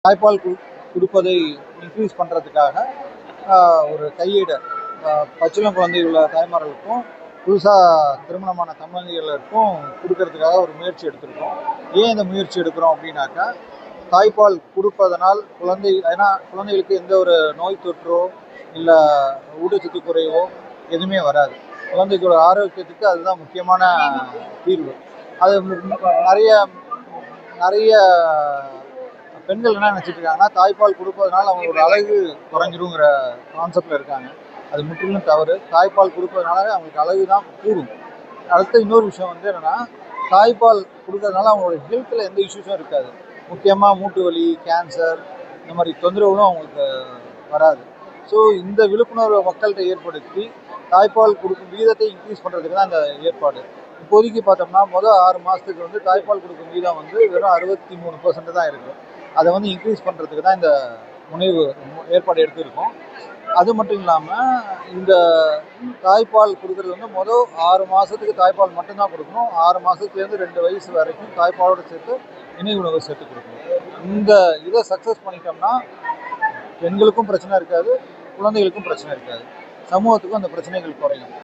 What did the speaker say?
தாய்ப்பால் கொடுப்பதை இன்க்ரீஸ் பண்ணுறதுக்காக ஒரு கையேடு பச்சிளம் குழந்தை உள்ள தாய்மார்களுக்கும் புதுசாக திருமணமான தம்பதிகளுக்கும் கொடுக்கறதுக்காக ஒரு முயற்சி எடுத்திருக்கோம். ஏன் இந்த முயற்சி எடுக்கிறோம் அப்படின்னாக்கா, தாய்ப்பால் கொடுப்பதனால் குழந்தைகளுக்கு எந்த ஒரு நோய் தொற்றோ இல்லை ஊட்டச்சத்து குறைவோ எதுவுமே வராது. குழந்தைகளோட ஆரோக்கியத்துக்கு அதுதான் முக்கியமான தீர்வு. அது நிறைய நிறைய பெண்கள் என்ன நினச்சிட்டு இருக்காங்கன்னா, தாய்ப்பால் கொடுப்பதனால அவங்களோட அழகு குறைஞ்சிருங்கிற கான்செப்டில் இருக்காங்க. அது முற்றிலும் தவறு. தாய்ப்பால் கொடுப்பதனால அவங்களுக்கு அழகு தான் கூடும். அடுத்த இன்னொரு விஷயம் என்னென்னா, தாய்ப்பால் கொடுக்கறதுனால அவங்களோட ஹெல்த்தில் எந்த இஷ்யூஸும் இருக்காது. முக்கியமாக மூட்டு வலி, கேன்சர் இந்த மாதிரி தொந்தரவுகளும் அவங்களுக்கு வராது. ஸோ இந்த விழிப்புணர்வை மக்கள்கிட்ட ஏற்படுத்தி தாய்ப்பால் கொடுக்கும் விகிதத்தை இன்க்ரீஸ் பண்ணுறதுக்கு தான் இந்த ஏற்பாடு. இப்போதைக்கு பார்த்தோம்னா முதல் 6 மாதத்துக்கு தாய்ப்பால் கொடுக்கும் வீதம் வெறும் 63% தான் இருக்குது. அதை இன்க்ரீஸ் பண்ணுறதுக்கு தான் இந்த ஏற்பாடு எடுத்திருக்கோம். அது மட்டும் இல்லாமல் இந்த தாய்ப்பால் கொடுக்கறது முதல் 6 மாதத்துக்கு தாய்ப்பால் மட்டும்தான் கொடுக்கணும். 6 மாதத்துலேருந்து 2 வயசு வரைக்கும் தாய்ப்பாலோடு சேர்த்து இணை உணவு சேர்த்து கொடுக்கணும். இந்த இதை சக்ஸஸ் பண்ணிட்டோம்னா பெண்களுக்கும் பிரச்சனை இருக்காது, குழந்தைகளுக்கும் பிரச்சனை இருக்காது, சமூகத்துக்கும் அந்த பிரச்சனைகள் குறையும்.